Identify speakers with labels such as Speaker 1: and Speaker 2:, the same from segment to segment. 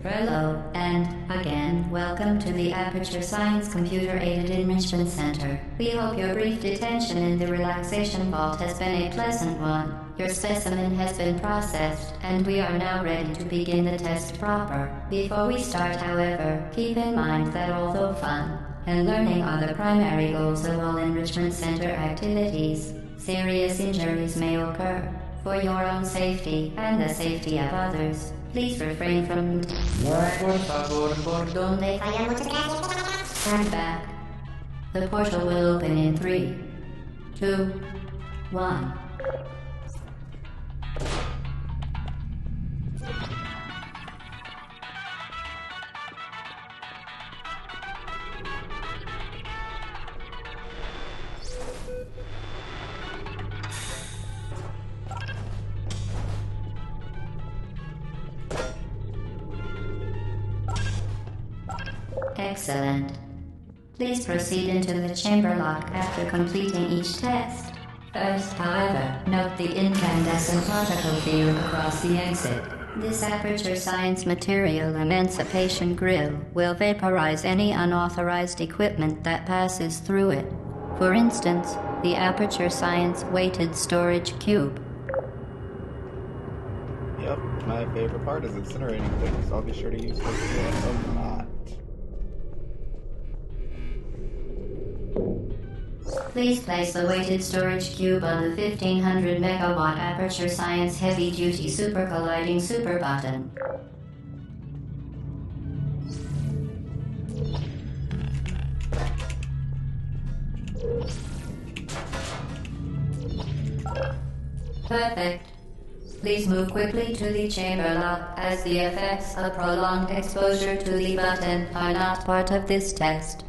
Speaker 1: Hello, and again, welcome to the Aperture Science Computer-Aided Enrichment Center. We hope your brief detention in the relaxation vault has been a pleasant one. Your specimen has been processed, and we are now ready to begin the test proper. Before we start, however, keep in mind that although fun and learning are the primary goals of all Enrichment Center activities, serious injuries may occur. For your own safety and the safety of others, please refrain from Stand back. The portal will open in 3, 2, 1. Excellent. Please proceed into the chamber lock after completing each test. First, however, note the incandescent particle field across the exit. This Aperture Science Material Emancipation Grill will vaporize any unauthorized equipment that passes through it. For instance, the Aperture Science Weighted Storage Cube.
Speaker 2: Yep, my favorite part is incinerating things. I'll be sure to use this a lot.
Speaker 1: Please place the weighted storage cube on the 1500 megawatt Aperture Science Heavy Duty Super Colliding Super Button. Perfect. Please move quickly to the chamber lock, as the effects of prolonged exposure to the button are not part of this test.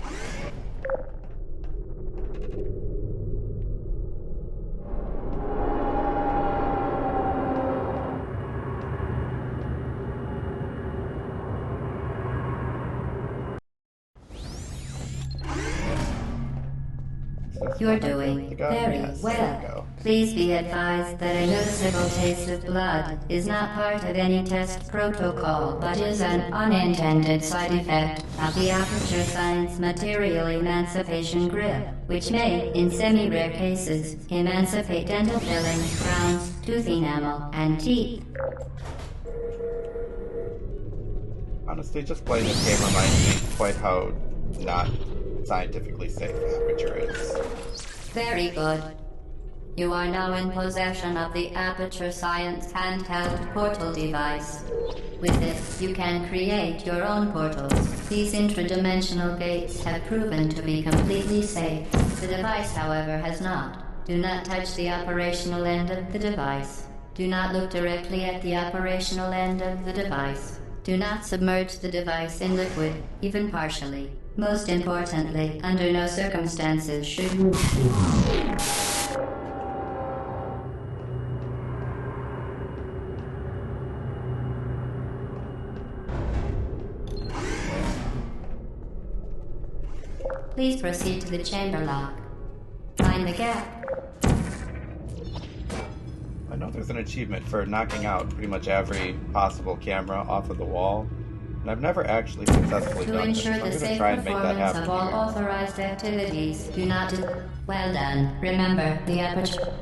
Speaker 1: You're doing very well. Please be advised that a noticeable taste of blood is not part of any test protocol, but is an unintended side effect of the Aperture Science Material Emancipation Grill, which may, in semi-rare cases, emancipate dental fillings, crowns, tooth enamel, and teeth.
Speaker 2: Honestly, just playing this game reminds me quite how not scientifically safe Aperture is.
Speaker 1: Very good. You are now in possession of the Aperture Science handheld portal device. With this, you can create your own portals. These intradimensional gates have proven to be completely safe. The device, however, has not. Do not touch the operational end of the device. Do not look directly at the operational end of the device. Do not submerge the device in liquid, even partially. Most importantly, under no circumstances should you... Please proceed to the chamber lock. Find the gap.
Speaker 2: I know there's an achievement for knocking out pretty much every possible camera off of the wall, and I've never actually successfully done this, so I'm going to try and make that happen.
Speaker 1: Of all authorized activities, do not do... Well done. Remember, the Aperture...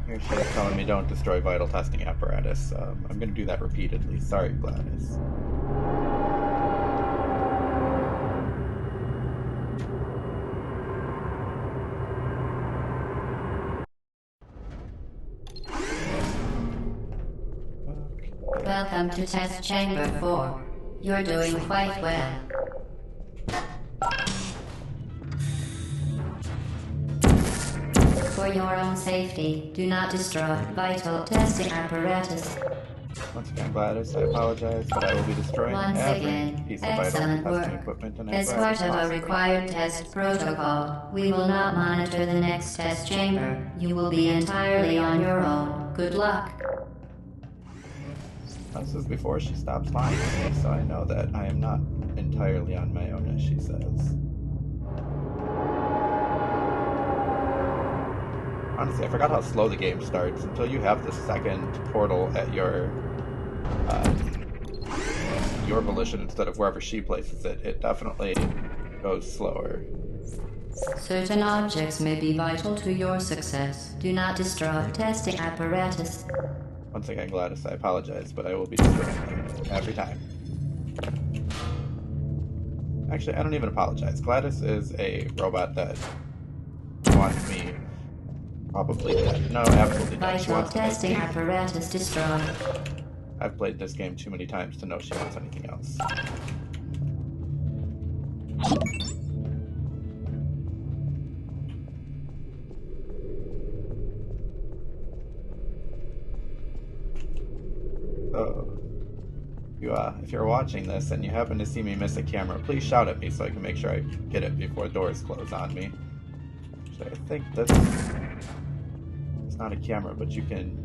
Speaker 2: Your shit's telling me don't destroy vital testing apparatus. I'm going to do that repeatedly. Sorry, Gladys.
Speaker 1: Welcome to Test Chamber 4. You're doing quite well. For your own safety, do not destroy vital testing apparatus.
Speaker 2: Once again, Gladys, I apologize, but I will be destroying
Speaker 1: Once
Speaker 2: every
Speaker 1: again,
Speaker 2: piece of vital
Speaker 1: excellent
Speaker 2: testing
Speaker 1: work.
Speaker 2: equipment and
Speaker 1: As part of a required test protocol, we will not monitor the next test chamber. You will be entirely on your own. Good luck.
Speaker 2: This is before she stops lying to me, so I know that I am not entirely on my own, as she says. Honestly, I forgot how slow the game starts. Until you have the second portal at your volition instead of wherever she places it, it definitely goes slower.
Speaker 1: Certain objects may be vital to your success. Do not destroy testing apparatus.
Speaker 2: Once again, Gladys, I apologize, but I will be destroying them every time. Actually, I don't even apologize. Gladys is a robot that wants me probably dead. No, absolutely dead. She
Speaker 1: Vital
Speaker 2: wants to make
Speaker 1: testing
Speaker 2: me.
Speaker 1: apparatus destroyed.
Speaker 2: I've played this game too many times to know she wants anything else. So, if you're watching this and you happen to see me miss a camera, please shout at me so I can make sure I get it before doors close on me. Actually, I think this it's not a camera, but you can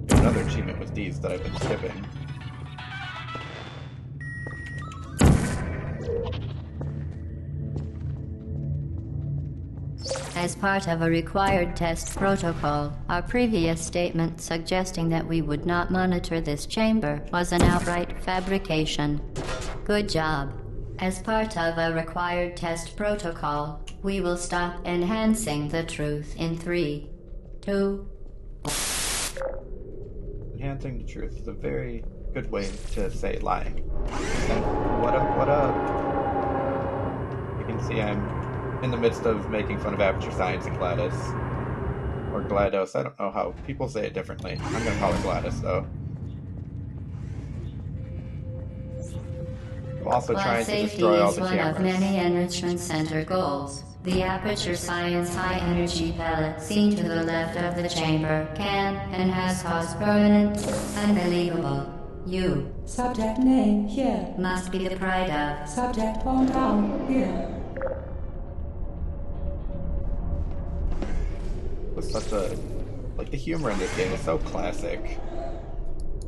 Speaker 2: get another achievement with these that I've been skipping.
Speaker 1: As part of a required test protocol, our previous statement suggesting that we would not monitor this chamber was an outright fabrication. Good job. As part of a required test protocol, we will stop enhancing the truth in 3, 2...
Speaker 2: Enhancing the truth is a very good way to say lying. What up, what up? You can see I'm in the midst of making fun of Aperture Science and Gladys. Or GLaDOS, I don't know how people say it differently. I'm gonna call her Gladys, though. I'm also trying to destroy all the cameras.
Speaker 1: Safety is one of many Enrichment Center goals. The Aperture Science high-energy pellet seen to the left of the chamber can and has caused permanent, unbelievable. You.
Speaker 3: Subject name here.
Speaker 1: Must be the pride of.
Speaker 3: Subject hometown here.
Speaker 2: Was such a the humor in this game is so classic.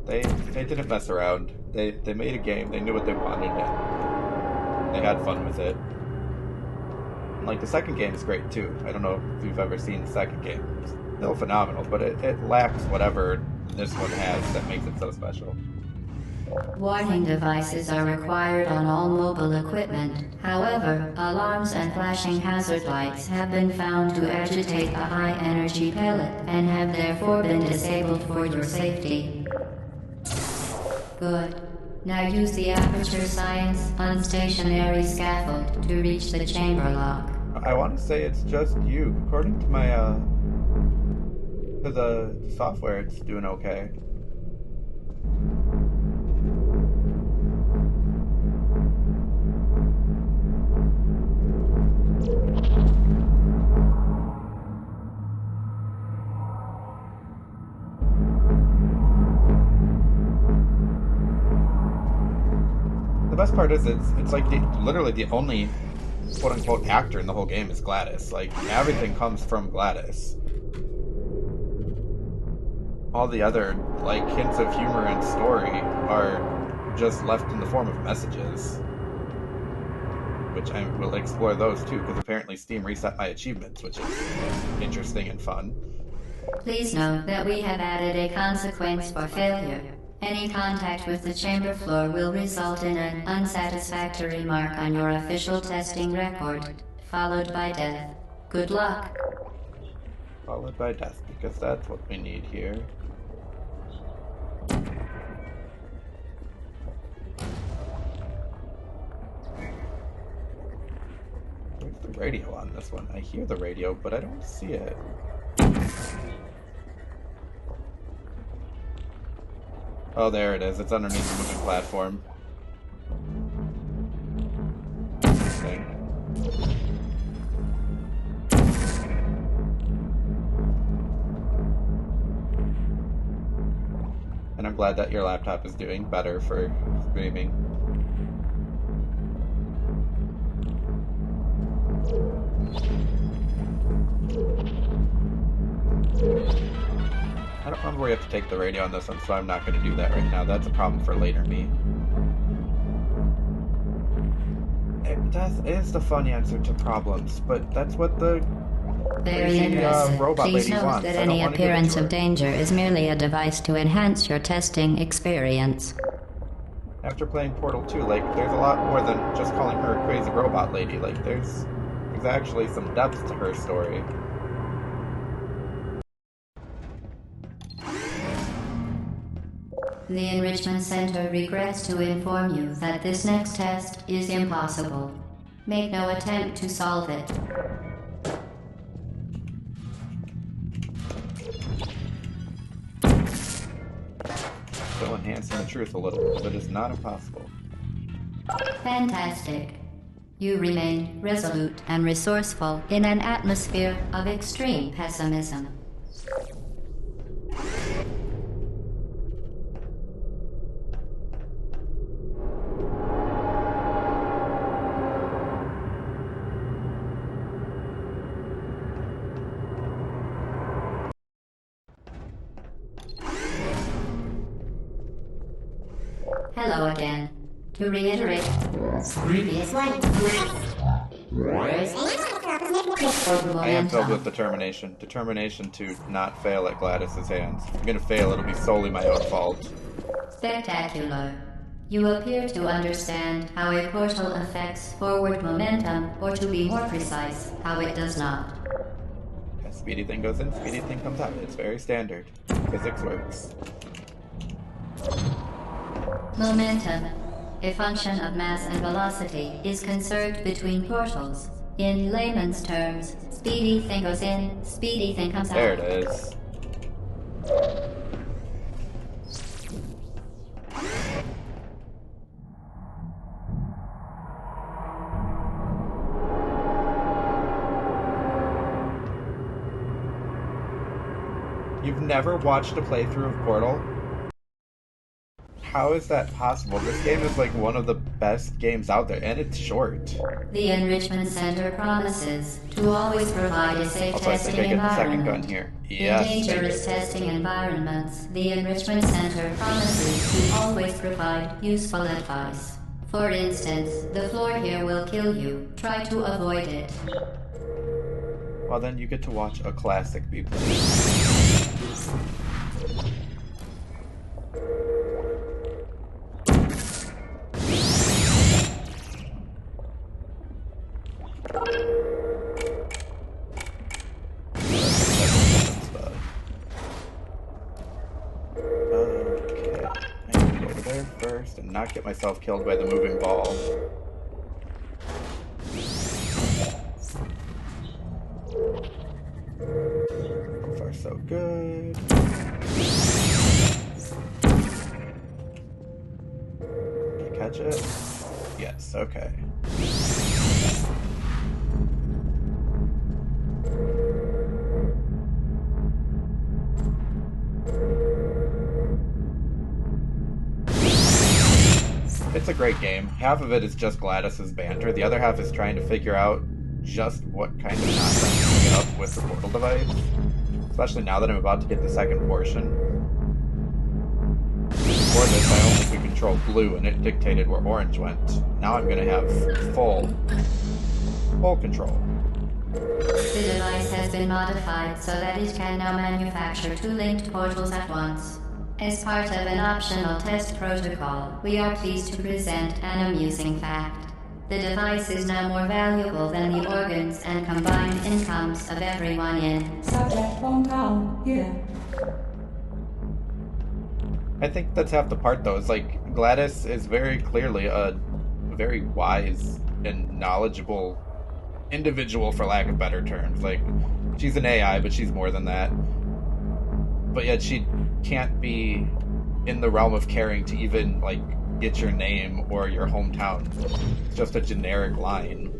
Speaker 2: They didn't mess around. They made a game. They knew what they wanted, and they had fun with it. And, the second game is great too. I don't know if you've ever seen the second game. It's still phenomenal, but it lacks whatever this one has that makes it so special.
Speaker 1: Warning devices are required on all mobile equipment. However, alarms and flashing hazard lights have been found to agitate a high-energy pellet and have therefore been disabled for your safety. Good. Now use the Aperture Science unstationary scaffold to reach the chamber lock.
Speaker 2: I want to say it's just you. According to my to the software, it's doing okay. The best part is it's literally the only quote-unquote actor in the whole game is Gladys. Everything comes from Gladys. All the other hints of humor and story are just left in the form of messages, which I will explore those too, because apparently Steam reset my achievements, which is interesting and fun.
Speaker 1: Please note that we have added a consequence for failure. Any contact with the chamber floor will result in an unsatisfactory mark on your official testing record, followed by death. Good luck.
Speaker 2: Followed by death, because that's what we need here. Where's the radio on this one? I hear the radio, but I don't see it. Oh, there it is. It's underneath the moving platform. Interesting. And I'm glad that your laptop is doing better for streaming. I don't remember where you have to take the radio on this one, so I'm not going to do that right now. That's a problem for later me. Death is the fun answer to problems, but that's what the
Speaker 1: Very
Speaker 2: Where's the,
Speaker 1: interesting.
Speaker 2: robot
Speaker 1: Please
Speaker 2: lady
Speaker 1: note
Speaker 2: wants?
Speaker 1: that
Speaker 2: I don't
Speaker 1: any
Speaker 2: wanna give it
Speaker 1: appearance
Speaker 2: to
Speaker 1: of
Speaker 2: her.
Speaker 1: danger is merely a device to enhance your testing experience.
Speaker 2: After playing Portal 2, like, there's a lot more than just calling her a crazy robot lady. Like, there's actually some depth to her story.
Speaker 1: The Enrichment Center regrets to inform you that this next test is impossible. Make no attempt to solve it.
Speaker 2: Still enhancing the truth a little, but it is not impossible.
Speaker 1: Fantastic. You remain resolute and resourceful in an atmosphere of extreme pessimism. Hello again. To reiterate, previous one.
Speaker 2: I am filled with determination. Determination to not fail at Gladys's hands. If I'm gonna fail, it'll be solely my own fault.
Speaker 1: Spectacular. You appear to understand how a portal affects forward momentum, or to be more precise, how it does not.
Speaker 2: A speedy thing goes in, speedy thing comes out. It's very standard. Physics works.
Speaker 1: Momentum, a function of mass and velocity, is conserved between portals. In layman's terms, speedy thing goes in, speedy thing comes out.
Speaker 2: There it is. You've never watched a playthrough of Portal? How is that possible? This game is like one of the best games out there, and it's short.
Speaker 1: The Enrichment Center promises to always provide a safe
Speaker 2: Also, I
Speaker 1: testing
Speaker 2: think I get the second gun
Speaker 1: environment.
Speaker 2: here.
Speaker 1: In
Speaker 2: Yes,
Speaker 1: dangerous testing environments, the Enrichment Center promises to always provide useful advice. For instance, the floor here will kill you. Try to avoid it.
Speaker 2: Well, then you get to watch a classic be played. Okay, I need to go over there first and not get myself killed by the moving ball. So far, so good. Did I catch it? Yes, okay. It's a great game. Half of it is just Gladys's banter. The other half is trying to figure out just what kind of nonsense to get up with the portal device. Especially now that I'm about to get the second portion. Before this, I only could control blue, and it dictated where orange went. Now I'm going to have full control.
Speaker 1: The device has been modified so that it can now manufacture two linked portals at once. As part of an optional test protocol, we are pleased to present an amusing fact. The device is now more valuable than the organs and combined incomes of everyone in.
Speaker 3: Subject hometown here.
Speaker 2: I think that's half the part, though. It's like Gladys is very clearly a very wise and knowledgeable individual, for lack of better terms. Like, she's an AI, but she's more than that. But yet she can't be in the realm of caring to even, like, get your name or your hometown. It's just a generic line.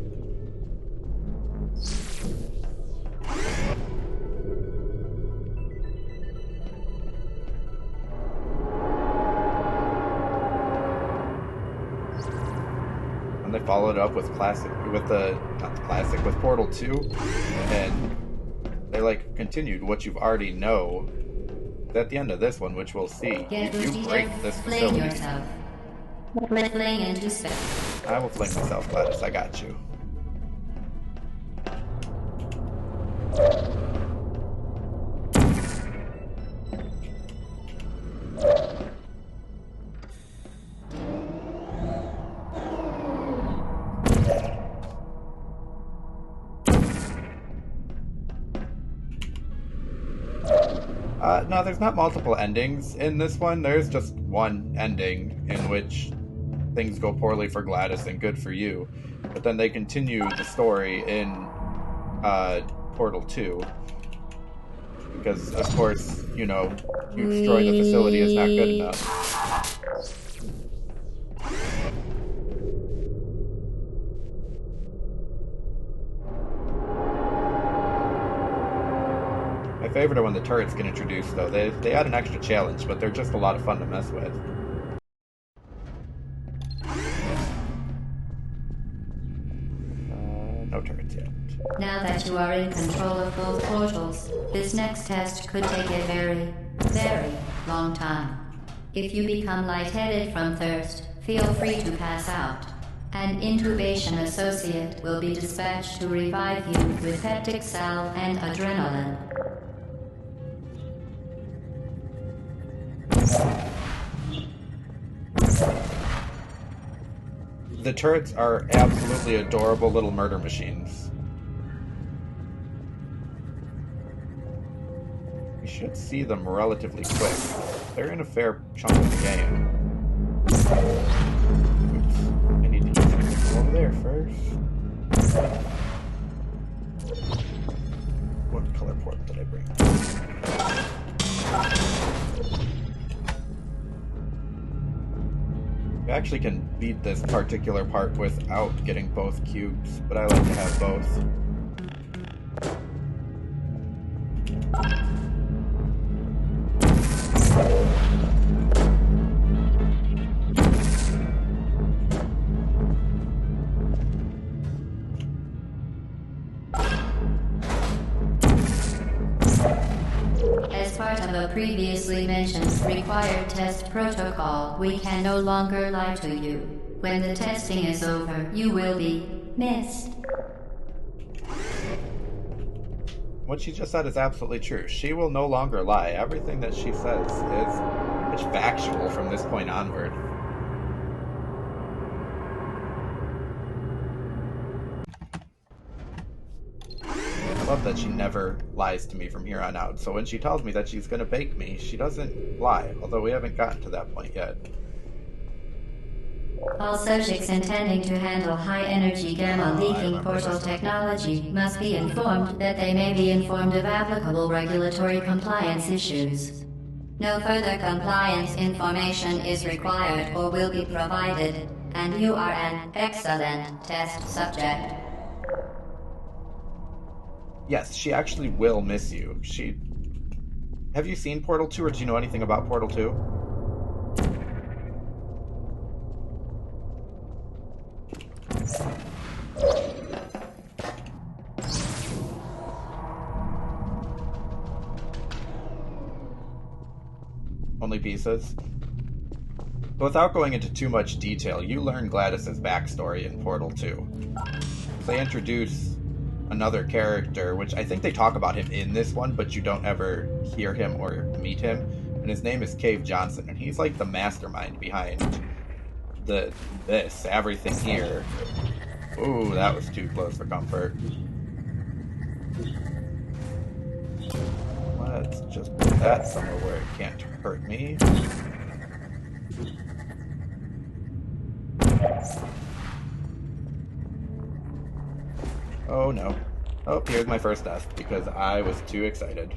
Speaker 2: And they followed up with with Portal 2, and they like continued what you've already know at the end of this one, which we'll see.
Speaker 1: Get
Speaker 2: You break this
Speaker 1: fling
Speaker 2: facility.
Speaker 1: yourself. Fling into space.
Speaker 2: I will fling myself, Gladys. I got you. No, there's not multiple endings in this one. There's just one ending in which things go poorly for Gladys and good for you. But then they continue the story in Portal 2. Because, of course, you destroying the facility is not good enough. My favorite are when the turrets get introduced, though. They add an extra challenge, but they're just a lot of fun to mess with. No turrets yet.
Speaker 1: Now that you are in control of both portals, this next test could take a very, very long time. If you become lightheaded from thirst, feel free to pass out. An intubation associate will be dispatched to revive you with peptic salve and adrenaline.
Speaker 2: The turrets are absolutely adorable little murder machines. We should see them relatively quick. They're in a fair chunk of the game. Oops. I need to use something over there first. What color port did I bring? You actually can beat this particular part without getting both cubes, but I like to have both.
Speaker 1: As part of a previously mentioned required test protocol, we can no longer lie to you. When the testing is over, you will be missed.
Speaker 2: What she just said is absolutely true. She will no longer lie. Everything that she says is factual from this point onward. I love that she never lies to me from here on out. So when she tells me that she's going to bake me, she doesn't lie, although we haven't gotten to that point yet.
Speaker 1: All subjects intending to handle high-energy gamma-leaking portal technology must be informed that they may be informed of applicable regulatory compliance issues. No further compliance information is required or will be provided, and you are an excellent test subject.
Speaker 2: Yes, she actually will miss you. Have you seen Portal 2, or do you know anything about Portal 2? Only pieces? Without going into too much detail, you learn Gladys's backstory in Portal 2. They introduce another character, which I think they talk about him in this one, but you don't ever hear him or meet him, and his name is Cave Johnson, and he's like the mastermind behind everything here. Ooh, that was too close for comfort. Let's just put that somewhere where it can't hurt me. Oh no. Oh, here's my first death because I was too excited.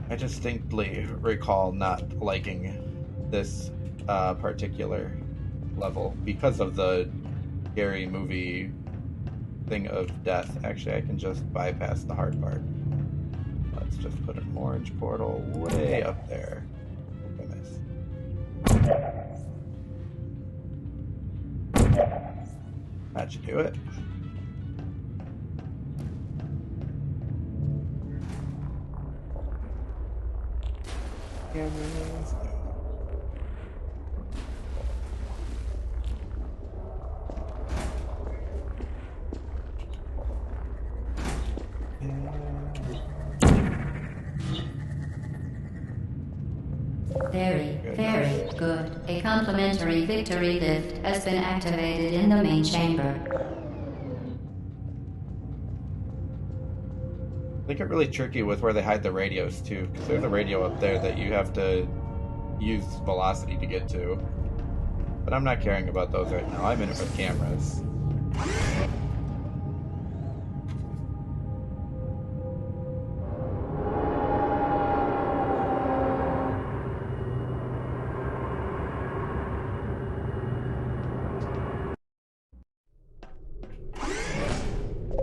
Speaker 2: I distinctly recall not liking this particular level because of the scary movie thing of death. Actually, I can just bypass the hard part. Let's just put an orange portal way up there. Hope I miss. That should do it. Cameras.
Speaker 1: Very good. A complimentary victory lift has been activated in the main chamber.
Speaker 2: They get really tricky with where they hide the radios too, because there's a radio up there that you have to use velocity to get to. But I'm not caring about those right now. I'm in it with cameras.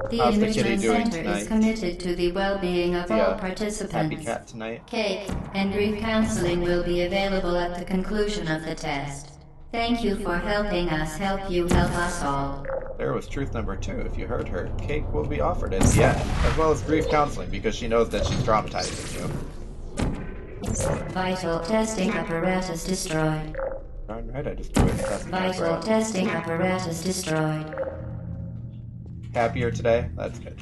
Speaker 1: The
Speaker 2: How's the kitty
Speaker 1: Enrichment
Speaker 2: doing
Speaker 1: Center
Speaker 2: tonight?
Speaker 1: is committed to the well-being of all
Speaker 2: Happy
Speaker 1: participants.
Speaker 2: cat tonight.
Speaker 1: Cake and grief counseling will be available at the conclusion of the test. Thank you for helping us help you help us all.
Speaker 2: There was truth number 2. If you heard her, cake will be offered at the end, as well as grief counseling, because she knows that she's traumatizing you.
Speaker 1: Vital testing apparatus destroyed.
Speaker 2: Darn right, I just do it.
Speaker 1: Vital testing apparatus destroyed.
Speaker 2: Happier today? That's good.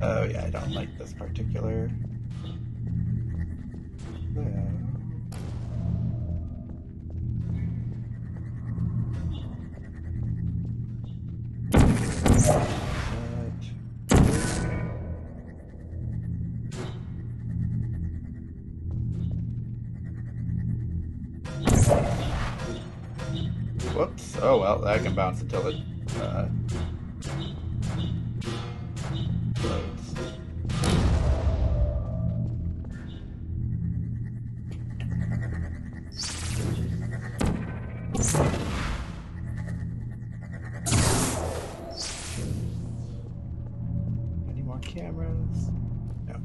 Speaker 2: Oh yeah, I don't like this particular. Whoops. Oh well, that can bounce until it loads. Any more cameras? No.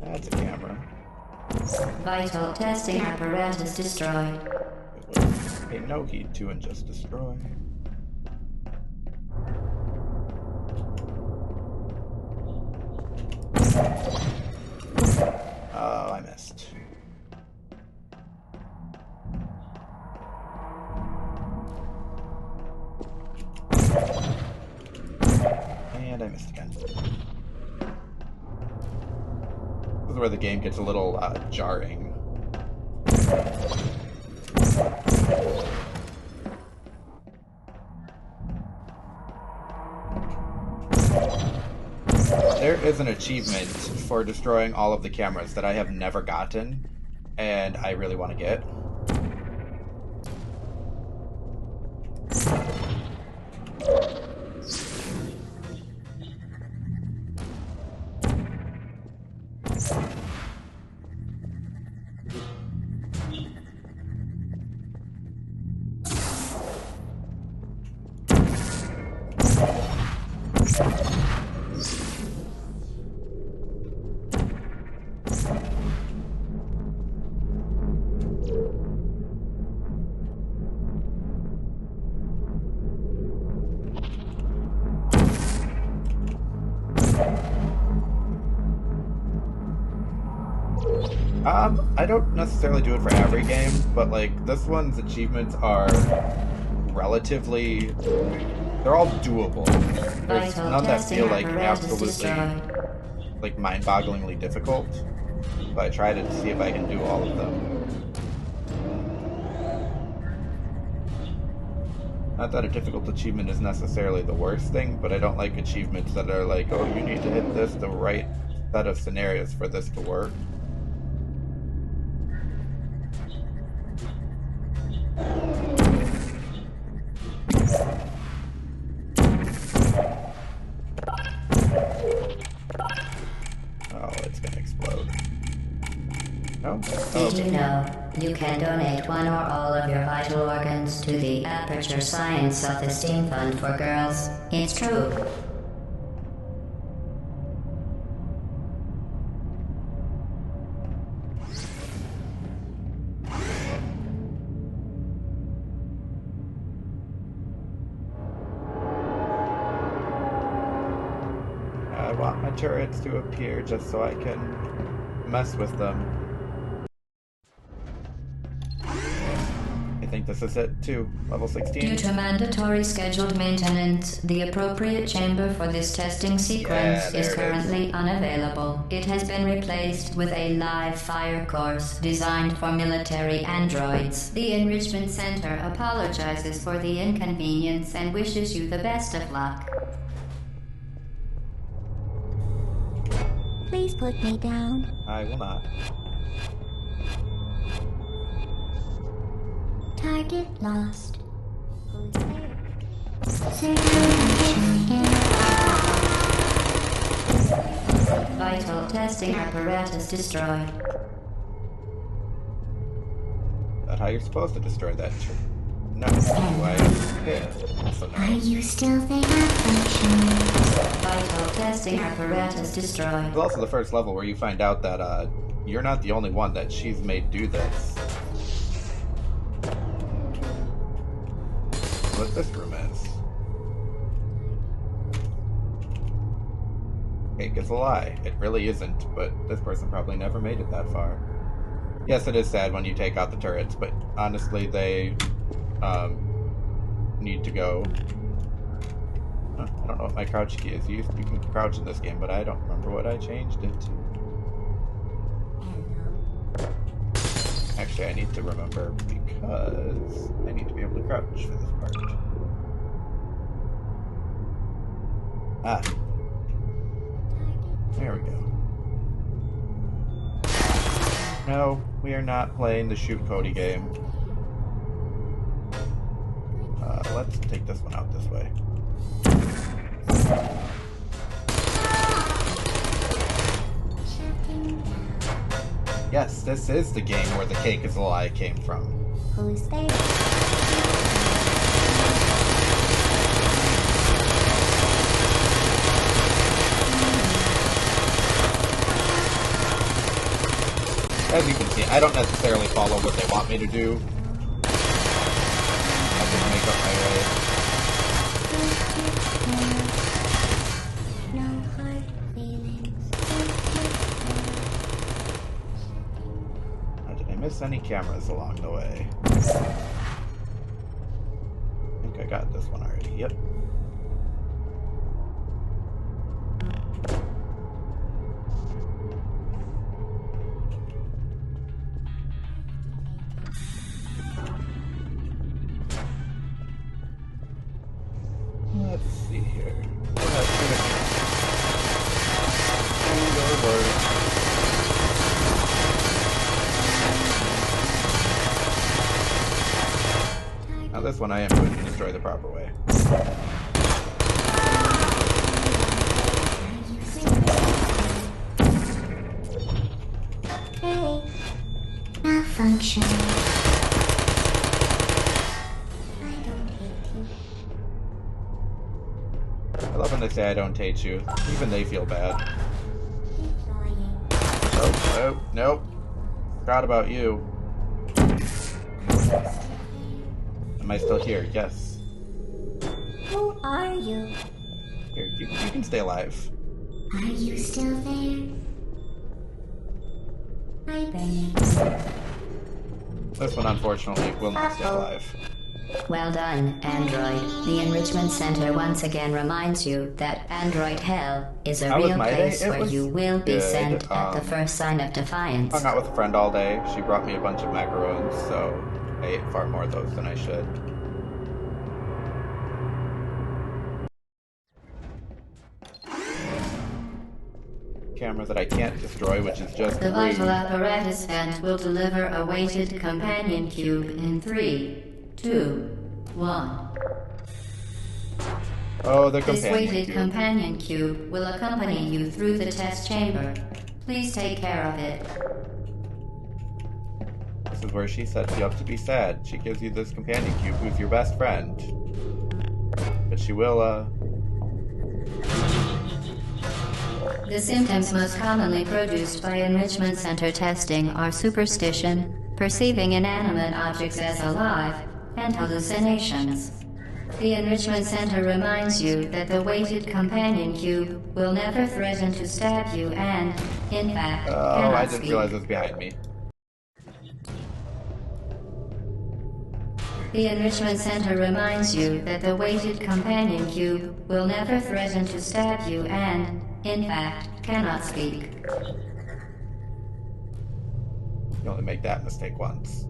Speaker 2: That's a camera.
Speaker 1: Vital testing apparatus destroyed.
Speaker 2: It was pay no heed to and just destroy. Oh, I missed. And I missed again. This is where the game gets a little jarring. There is an achievement for destroying all of the cameras that I have never gotten, and I really want to get. I don't necessarily do it for every game, but like this one's achievements are relatively, they're all doable. There's none that feel like absolutely like mind-bogglingly difficult, but I try to see if I can do all of them. Not that a difficult achievement is necessarily the worst thing, but I don't like achievements that are like, oh, you need to hit this the right set of scenarios for this to work.
Speaker 1: Did you know you can donate one or all of your vital organs to the Aperture Science Self-Esteem Fund for Girls? It's true.
Speaker 2: want my turrets to appear just so I can mess with them. I think this is it too. Level 16.
Speaker 1: Due to mandatory scheduled maintenance, the appropriate chamber for this testing sequence is currently unavailable. It has been replaced with a live fire course designed for military androids. The Enrichment Center apologizes for the inconvenience and wishes you the best of luck.
Speaker 4: Please put me down.
Speaker 2: I will not.
Speaker 4: Target lost.
Speaker 1: Vital testing apparatus destroyed.
Speaker 2: Is that how you're supposed to destroy that? No. Why? Yeah. So no.
Speaker 4: Are you still there, functioning?
Speaker 1: Vital testing apparatus destroyed.
Speaker 2: It's also the first level where you find out that you're not the only one that she's made do this. What this room is. Cake is a lie. It really isn't, but this person probably never made it that far. Yes, it is sad when you take out the turrets, but honestly, they need to go. I don't know what my crouch key is. You can crouch in this game, but I don't remember what I changed it to. Actually, I need to remember because I need to be able to crouch for this part. Ah. There we go. No, we are not playing the Shoot Cody game. Let's take this one out this way. Yes, this is the game where the cake is a lie came from.
Speaker 4: Who's there?
Speaker 2: As you can see, I don't necessarily follow what they want me to do. I just make up my way.
Speaker 4: No hard feelings.
Speaker 2: Did I miss any cameras along the way? I think I got this one already. Yep. Let's see here. Now this one I am going to destroy the proper way.
Speaker 4: Hey. Malfunctioning.
Speaker 2: I love when they say I don't hate you. Even they feel bad. Oh, nope. Forgot about you. Am I still here? Yes.
Speaker 4: Who are you?
Speaker 2: Here, you can stay alive.
Speaker 4: Are you still there? Hi, babe.
Speaker 2: This one, unfortunately, will not stay alive.
Speaker 1: Well done, Android. The Enrichment Center once again reminds you that Android Hell is a
Speaker 2: How was
Speaker 1: real
Speaker 2: my day?
Speaker 1: place
Speaker 2: It
Speaker 1: where
Speaker 2: was
Speaker 1: you will be
Speaker 2: good.
Speaker 1: sent at the first sign of defiance.
Speaker 2: Hung out with a friend all day. She brought me a bunch of macarons, so I ate far more of those than I should. Camera that I can't destroy, which is just
Speaker 1: The vital
Speaker 2: rude.
Speaker 1: apparatus vent will deliver a weighted companion cube in 3, 2, 1.
Speaker 2: Oh, the
Speaker 1: This
Speaker 2: companion
Speaker 1: weighted
Speaker 2: cube.
Speaker 1: companion cube will accompany you through the test chamber. Please take care of it.
Speaker 2: This is where she sets you up to be sad. She gives you this companion cube who's your best friend. But she will,
Speaker 1: The symptoms most commonly produced by Enrichment Center testing are superstition, perceiving inanimate objects as alive, and hallucinations. The Enrichment Center reminds you that the weighted companion cube will never threaten to stab you and, in fact,
Speaker 2: Oh,
Speaker 1: cannot
Speaker 2: I didn't
Speaker 1: speak.
Speaker 2: realize it was behind me.
Speaker 1: The Enrichment Center reminds you that the weighted companion cube will never threaten to stab you and, in fact, cannot speak.
Speaker 2: You only make that mistake once.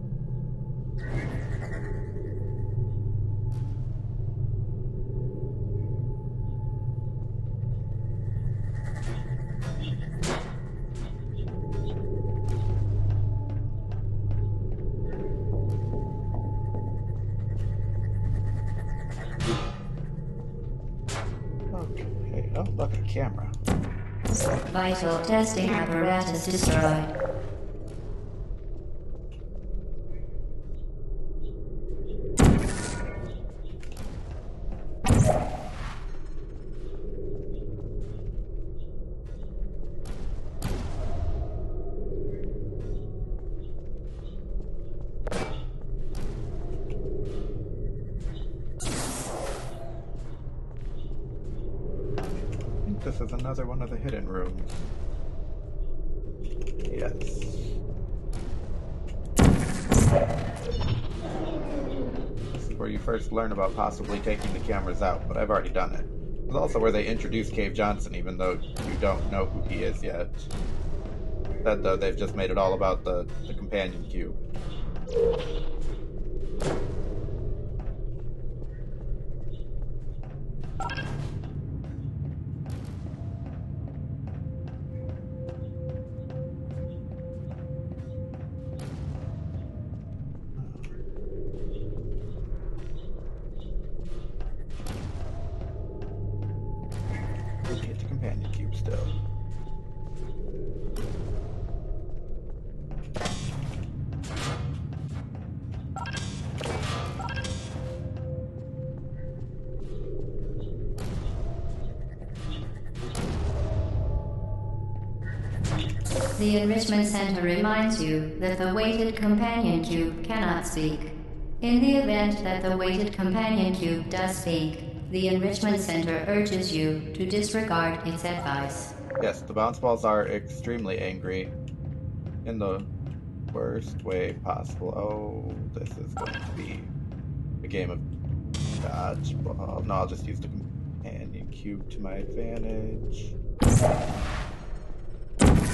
Speaker 2: Okay. Oh, look, a camera.
Speaker 1: Vital testing apparatus destroyed.
Speaker 2: I think this is another one of the hidden rooms. Yes. This is where you first learn about possibly taking the cameras out, but I've already done it. It's also where they introduce Cave Johnson, even though you don't know who he is yet. Instead, though, they've just made it all about the companion cube. Get the companion cube still.
Speaker 1: The Enrichment Center reminds you that the weighted companion cube cannot speak. In the event that the weighted companion cube does speak, the Enrichment Center urges you to disregard its advice.
Speaker 2: Yes, the bounce balls are extremely angry. In the worst way possible. Oh, this is going to be a game of dodgeball. No, I'll just use the companion cube to my advantage.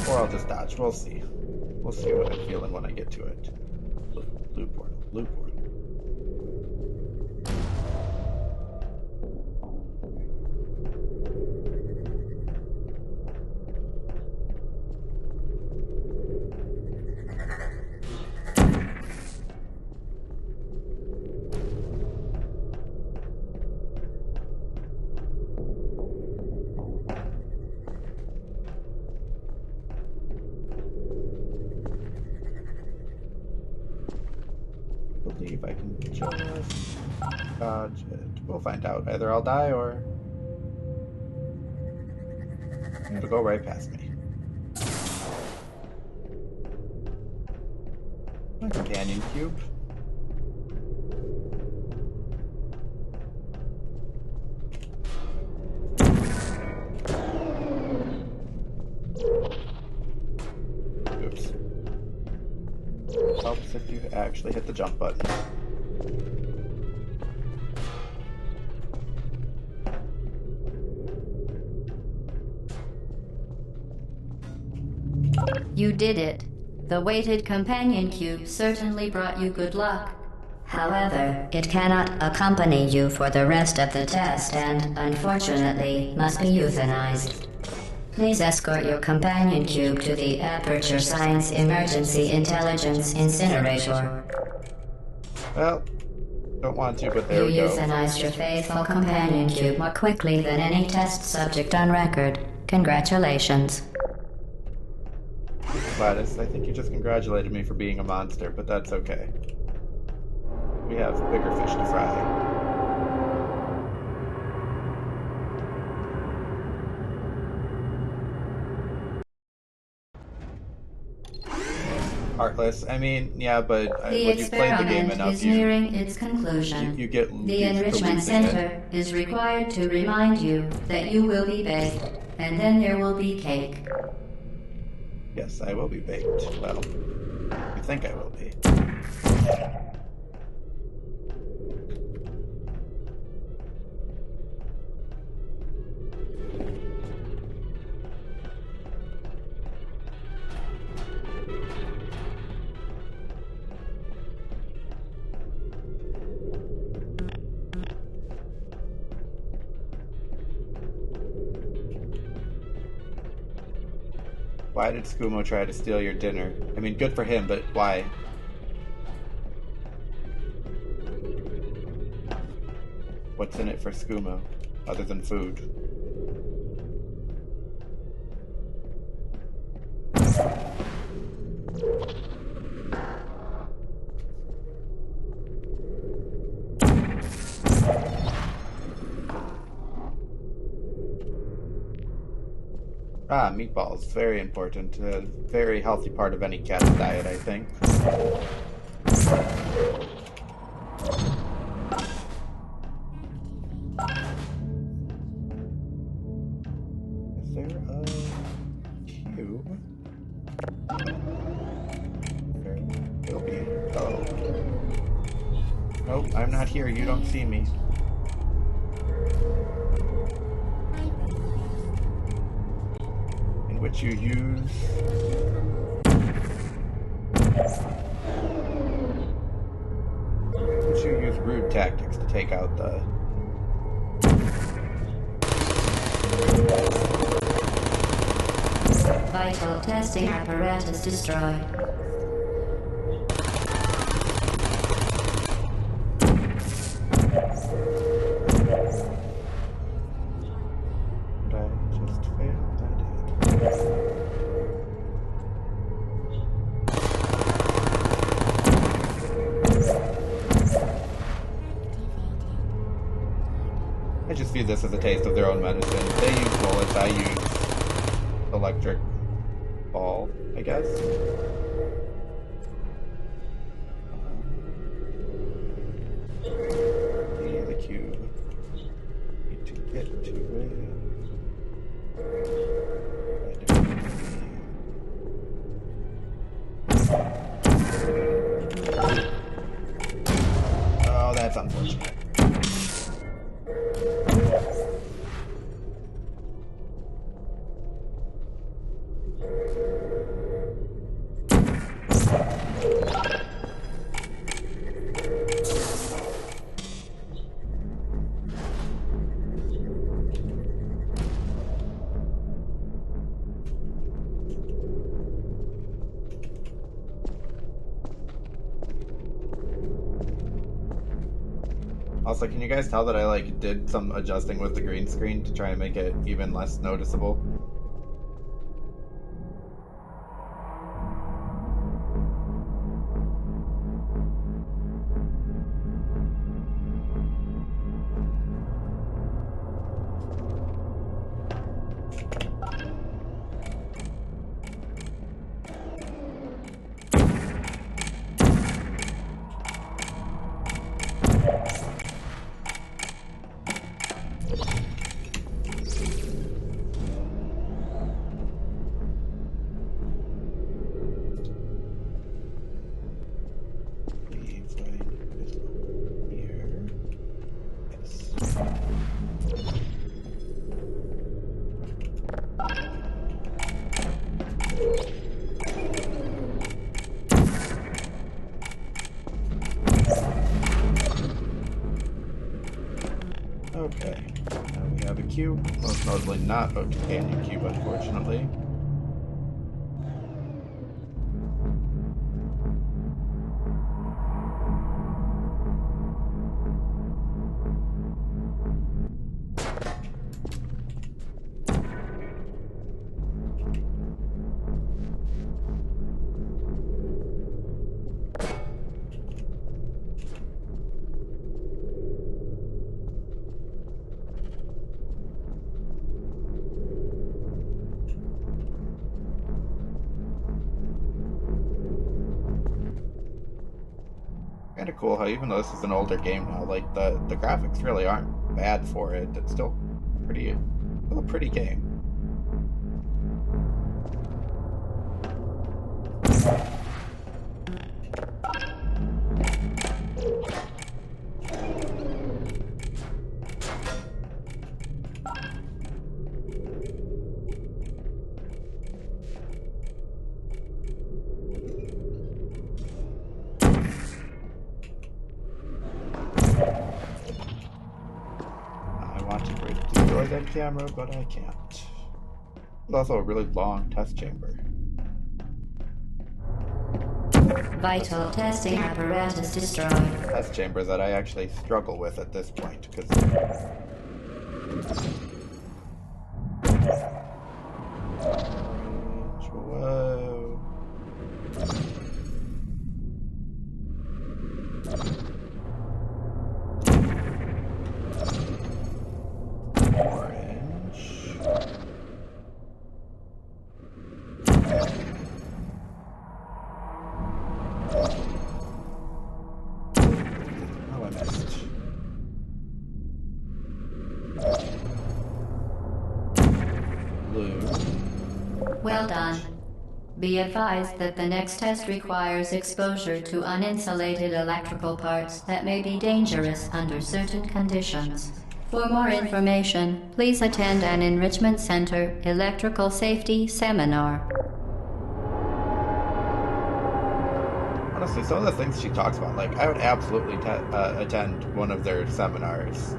Speaker 2: Or I'll just dodge. We'll see. We'll see what I'm feeling when I get to it. Blue portal. Blue portal. I believe I can just dodge it. We'll find out. Either I'll die or it'll go right past me. My companion cube. Oops. Helps if you actually hit the jump button.
Speaker 1: You did it. The weighted companion cube certainly brought you good luck. However, it cannot accompany you for the rest of the test and, unfortunately, must be euthanized. Please escort your companion cube to the Aperture Science Emergency Intelligence Incinerator.
Speaker 2: Well, don't want to, but there we
Speaker 1: You
Speaker 2: go.
Speaker 1: euthanized your faithful companion cube more quickly than any test subject on record. Congratulations.
Speaker 2: Gladys, I think you just congratulated me for being a monster, but that's okay. We have bigger fish to fry. Art pointless. I mean, yeah, but
Speaker 1: The
Speaker 2: when you've played the game
Speaker 1: experiment
Speaker 2: enough,
Speaker 1: is nearing its conclusion.
Speaker 2: you get
Speaker 1: The
Speaker 2: used to
Speaker 1: enrichment
Speaker 2: losing it.
Speaker 1: center is required to remind you that you will be baked, and then there will be cake.
Speaker 2: Yes, I will be baked. Well, you think I will be. Why did Skumo try to steal your dinner? I mean, good for him, but why? What's in it for Skumo, other than food? Ah, meatballs. Very important. A very healthy part of any cat's diet, I think. Is there a cube? There will be. Oh. Nope, I'm not here. You don't see me. Which you use rude tactics to take out the
Speaker 1: Vital testing apparatus destroyed.
Speaker 2: I just failed. I just view this as a taste of their own medicine. They use bullets, I use electric ball, I guess. The cube. Need to get to it. Oh, that's unfortunate. Also, can you guys tell that I did some adjusting with the green screen to try and make it even less noticeable? Okay, now we have a cube. Most notably not a companion cube, unfortunately. cool how even though this is an older game now, like the graphics really aren't bad for it. It's still a pretty game. I want to destroy that camera, but I can't. It's also a really long test chamber.
Speaker 1: Vital testing apparatus destroyed.
Speaker 2: Test chambers that I actually struggle with at this point, because... Whoa. Orange. Oh, I missed. Blue.
Speaker 1: Well done. Be advised that the next test requires exposure to uninsulated electrical parts that may be dangerous under certain conditions. For more information, please attend an Enrichment Center Electrical Safety Seminar.
Speaker 2: Honestly, some of the things she talks about, like, I would absolutely attend one of their seminars.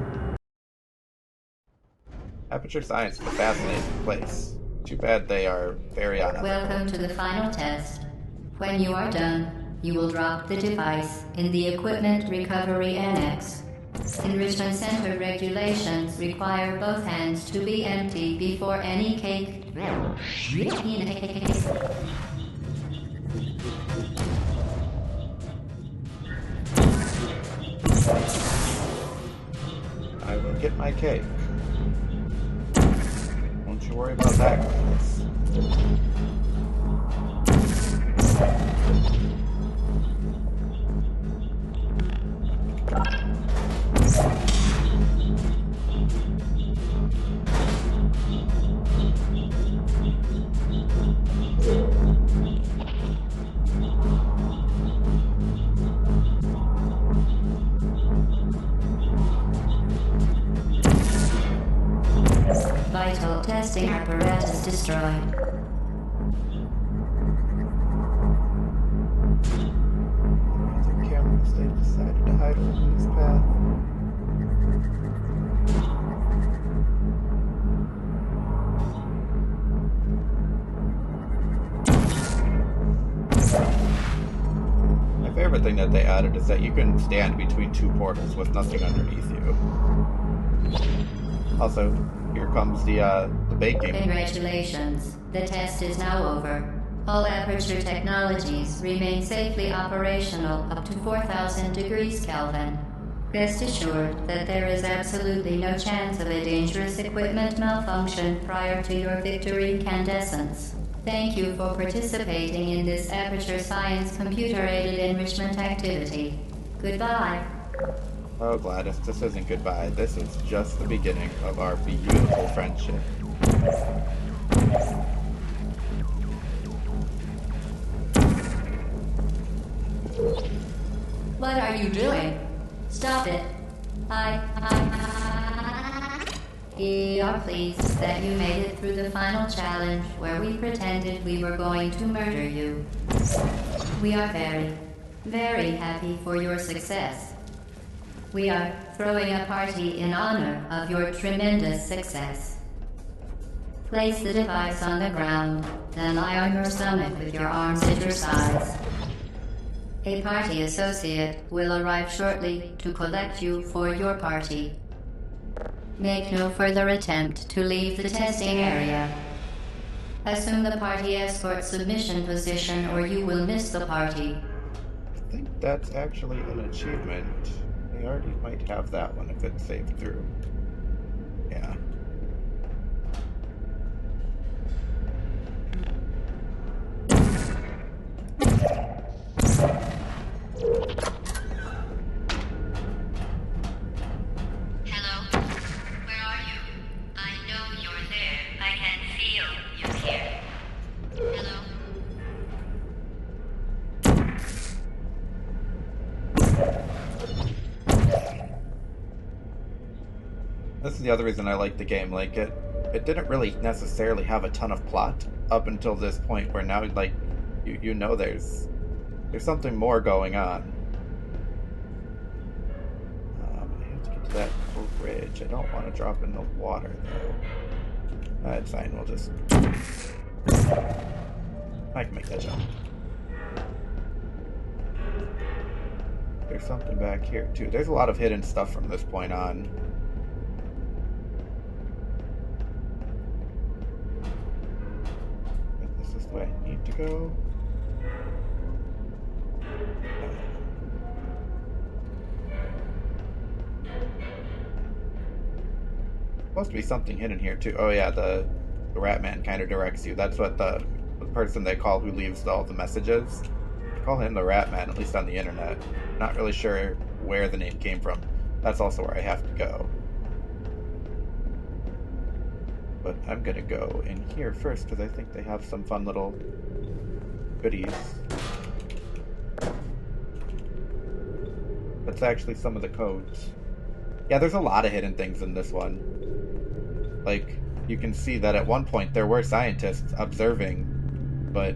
Speaker 2: Aperture Science is a fascinating place. Too bad they are very unethical.
Speaker 1: Welcome to the final test. When you are done, you will drop the device in the Equipment Recovery Annex. Enrichment Center regulations require both hands to be empty before any cake...
Speaker 2: I will get my cake. Don't you worry about that, Gladys.
Speaker 1: Vital testing apparatus destroyed.
Speaker 2: The cameras, they decided to hide over this path. My favorite thing that they added is that you can stand between two portals with nothing underneath you. Also, here comes the bait game.
Speaker 1: Congratulations. The test is now over. All Aperture technologies remain safely operational up to 4,000 degrees Kelvin. Rest assured that there is absolutely no chance of a dangerous equipment malfunction prior to your victory incandescence. Thank you for participating in this Aperture Science computer-aided enrichment activity. Goodbye.
Speaker 2: Oh, Gladys, this isn't goodbye. This is just the beginning of our beautiful friendship.
Speaker 1: What are you doing? Stop it. We are pleased that you made it through the final challenge where we pretended we were going to murder you. We are very, very happy for your success. We are throwing a party in honor of your tremendous success. Place the device on the ground, then lie on your stomach with your arms at your sides. A party associate will arrive shortly to collect you for your party. Make no further attempt to leave the testing area. Assume the party escort submission position or you will miss the party.
Speaker 2: I think that's actually an achievement. They already might have that one if it's saved through. Yeah. This is the other reason I like the game. Like, it didn't really necessarily have a ton of plot up until this point where now, like, you know there's something more going on. I have to get to that bridge. I don't want to drop in the water, though. That's fine, we'll just... I can make that jump. There's something back here, too. There's a lot of hidden stuff from this point on. If this is the way I need to go. Supposed to be something hidden here, too. Oh, yeah, the rat man kind of directs you. That's what the person they call who leaves all the messages. They call him the rat man, at least on the internet. Not really sure where the name came from. That's also where I have to go. But I'm gonna go in here first because I think they have some fun little goodies. That's actually some of the codes. Yeah, there's a lot of hidden things in this one. Like, you can see that at one point there were scientists observing, but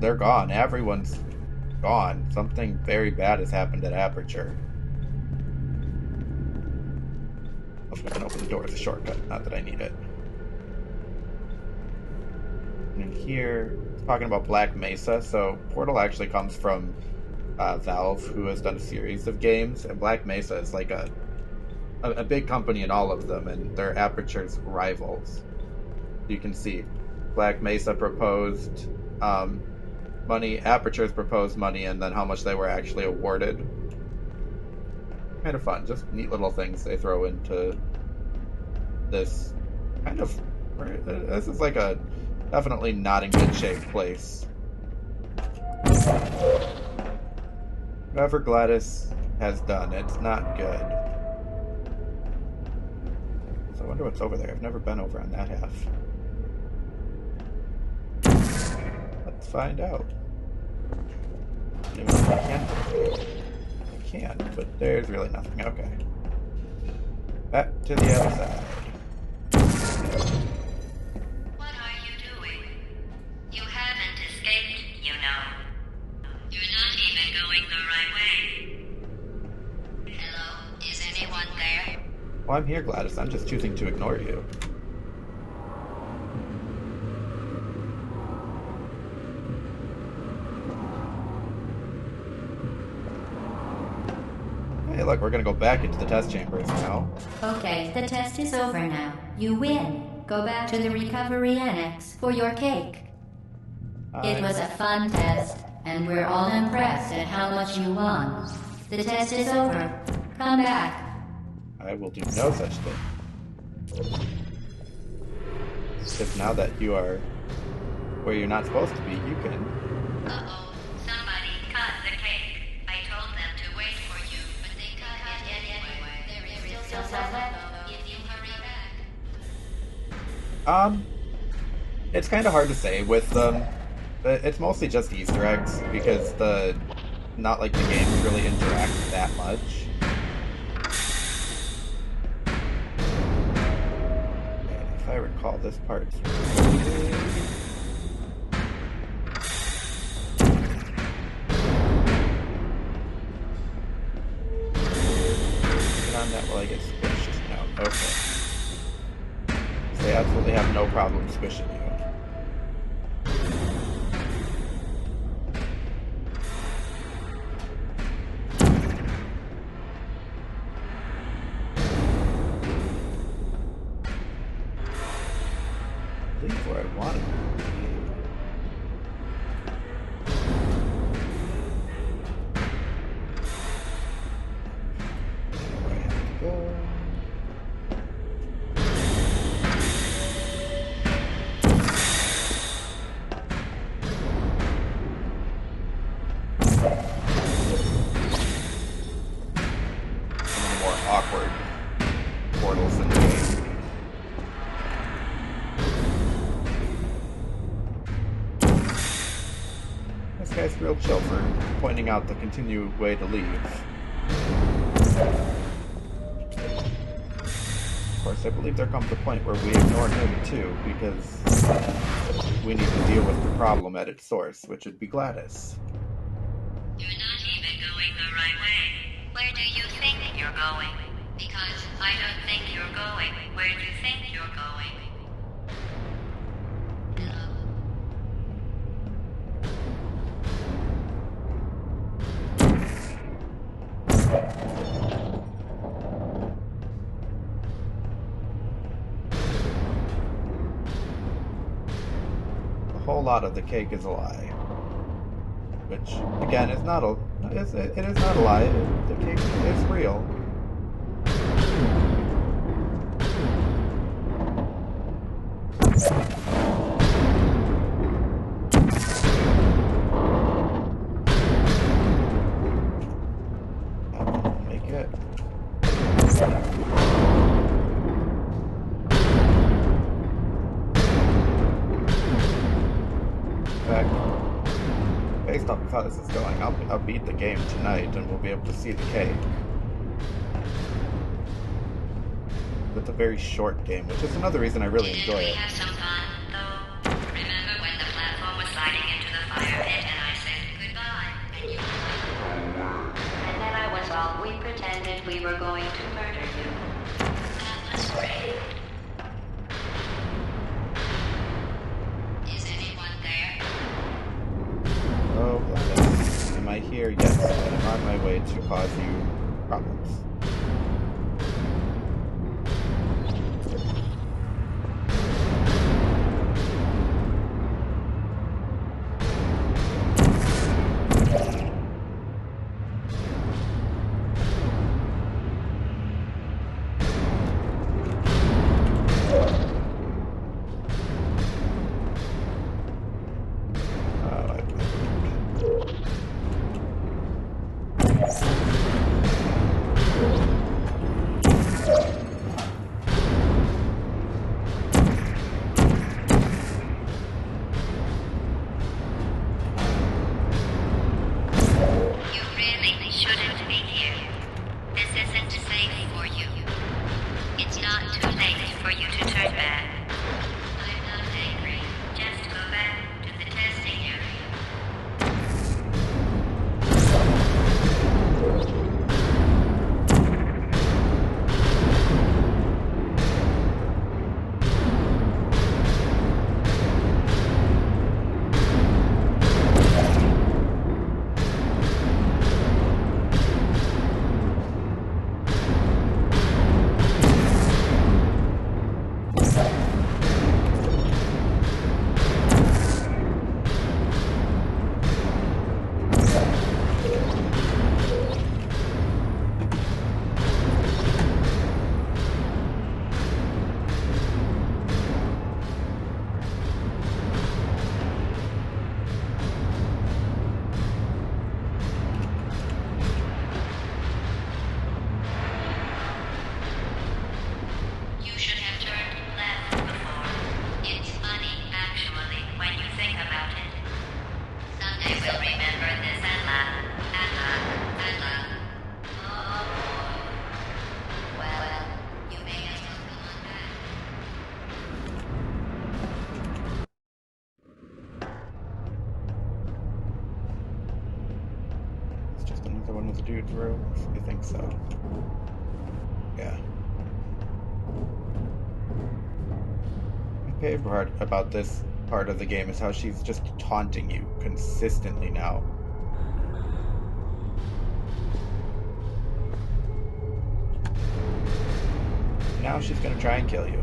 Speaker 2: they're gone. Everyone's gone. Something very bad has happened at Aperture. I'm just gonna open the door as a shortcut, not that I need it. And in here, it's talking about Black Mesa. So Portal actually comes from Valve, who has done a series of games, and Black Mesa is like a big company in all of them, and they're Aperture's rivals. You can see Black Mesa proposed money, Aperture's proposed money, and then how much they were actually awarded. Kind of fun, just neat little things they throw into this kind of... This is like a definitely not in good shape place. Whatever Gladys has done, it's not good. So I wonder what's over there. I've never been over on that half. Let's find out. Maybe I can, but there's really nothing. Okay. Back to the other side.
Speaker 1: What are you doing? You haven't escaped, you know. You're not even going the right way. Hello? Is anyone there?
Speaker 2: Well, I'm here, Gladys. I'm just choosing to ignore you. Hey, look, we're gonna go back into the test chambers now.
Speaker 1: Okay, the test is over now. You win. Go back to the recovery annex for your cake. It was a fun test, and we're all impressed at how much you won. The test is over. Come back.
Speaker 2: I will do no such thing. Because now that you are where you're not supposed to be, you can...
Speaker 1: Uh-oh. Somebody cut the cake. I told them to wait for you, but they cut it anyway. There is still some left if you hurry back.
Speaker 2: It's kind of hard to say with them. It's mostly just Easter eggs, because not like the games really interact that much. If I recall, this part's get on that while I get squished. No, okay. They absolutely have no problem squishing you. Where I want it. Where I have to go. Some of the more awkward portals in the game. This guy's real chill for pointing out the continued way to leave. course, I believe there comes a point where we ignore him too, because we need to deal with the problem at its source, which would be Gladys.
Speaker 1: You're not even going the right way. Where do you think you're going? Because I don't think you're going where you think you're going.
Speaker 2: A whole lot of the cake is a lie. Which, again, is not a... It is not a lie. The cake is real. Make it. In fact, based off of how this is going, I'll beat the game tonight and we'll be able to see the cake. It's a very short game, which is another reason I really enjoy it.
Speaker 1: Didn't we have some fun, though? Remember when the platform was sliding into the fire pit and I said goodbye? And you and then I was all, we pretended we were going to murder you. That was great. Is anyone there?
Speaker 2: Oh, Gladys. Am I here? Yes, but I'm on my way to cause you problems. One with the dude through? You think so? Yeah. My favorite part about this part of the game is how she's just taunting you consistently now. Now she's gonna try and kill you.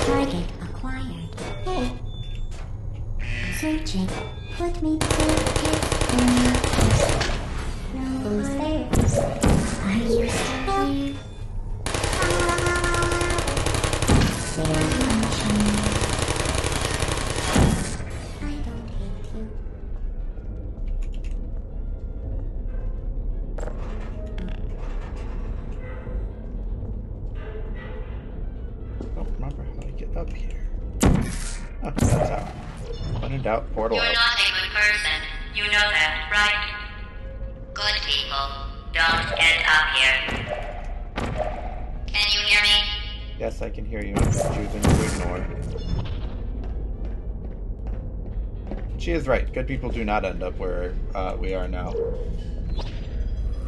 Speaker 4: Target acquired. Hey. Searching. Put me through it in your place. No, who's there? Are you still there? There's luncheon. I don't hate you.
Speaker 2: I don't remember how to get up here. Oh, that's how. When in doubt, portal
Speaker 1: You're
Speaker 2: out.
Speaker 1: not a good person. You know that, right? Good people Don't get up here. Can you hear me?
Speaker 2: Yes, I can hear you. I'm just choosing to ignore. She is right. Good people do not end up where we are now.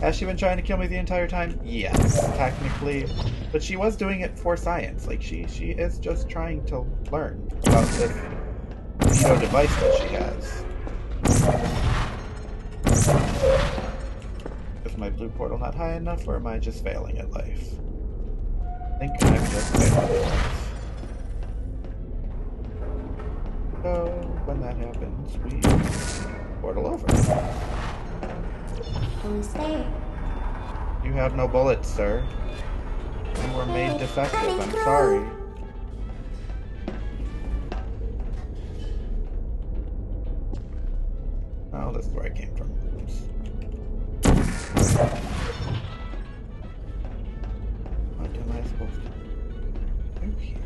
Speaker 2: Has she been trying to kill me the entire time? Yes, technically. But she was doing it for science. Like, she is just trying to learn about this Vito device that she has. Is my blue portal not high enough, or am I just failing at life? I think I'm just failing at life. So, when that happens, we portal over.
Speaker 4: Who's there?
Speaker 2: You have no bullets, sir. You were made defective. I'm sorry. Oh, this is where I came from. Oops. What am I supposed to do here?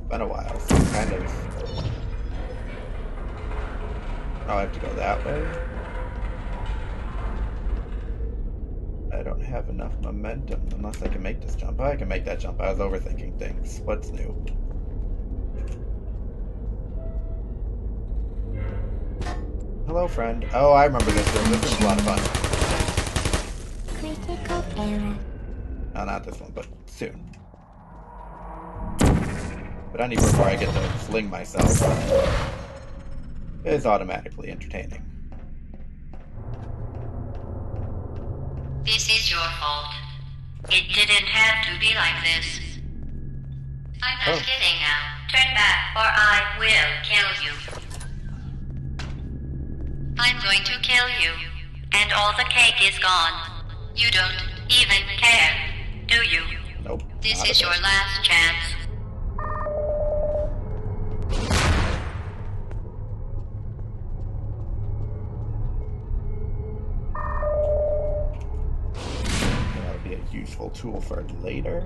Speaker 2: Been a while, so kind of. Oh, I have to go that way. I don't have enough momentum unless I can make this jump. Oh, I can make that jump. I was overthinking things. What's new? Hello, friend. Oh, I remember this room. This is a lot of fun.
Speaker 4: Critical error.
Speaker 2: No, not this one, but soon. But any room where I get to sling myself is automatically entertaining.
Speaker 1: This is your fault. It didn't have to be like this. I'm not kidding now. Turn back or I will kill you. I'm going to kill you. And all the cake is gone. You don't even care, do you?
Speaker 2: Nope.
Speaker 1: This
Speaker 2: not
Speaker 1: is
Speaker 2: a
Speaker 1: your
Speaker 2: bit.
Speaker 1: last chance.
Speaker 2: That'll be a useful tool for later.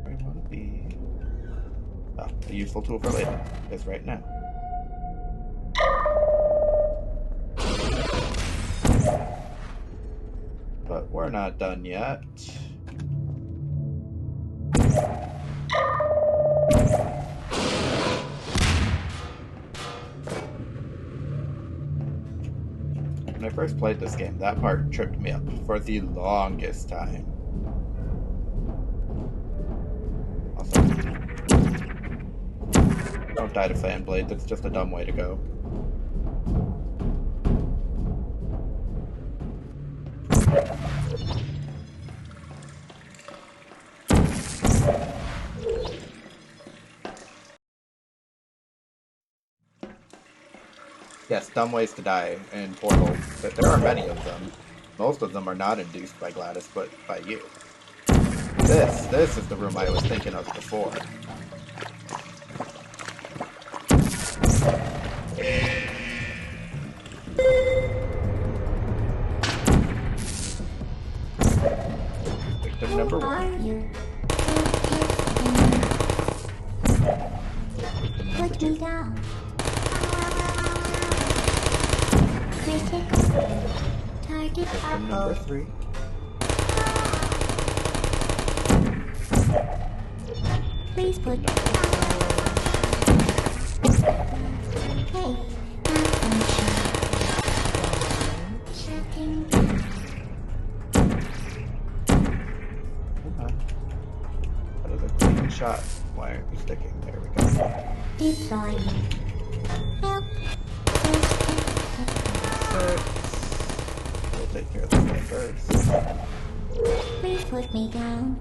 Speaker 2: Where I want to be. Oh, a useful tool for later. Is right now. But we're not done yet. When I first played this game, that part tripped me up for the longest time. Also, don't die to fan blade, that's just a dumb way to go. Yes, dumb ways to die in Portal. But there are many of them. Most of them are not induced by Gladys, but by you. This is the room I was thinking of before. Victim number
Speaker 4: Who are
Speaker 2: one.
Speaker 4: you?
Speaker 2: Victim number
Speaker 4: Put me
Speaker 2: two.
Speaker 4: down. Critical. Target
Speaker 2: Victim number
Speaker 4: apple.
Speaker 2: three.
Speaker 4: Please put.
Speaker 2: Victim number
Speaker 4: Hey, malfunction. Checking.
Speaker 2: Come on. That is a clean shot. Why aren't you sticking? There we go.
Speaker 4: Deploying. Help.
Speaker 2: We'll take care of this guy first.
Speaker 4: Please put me down.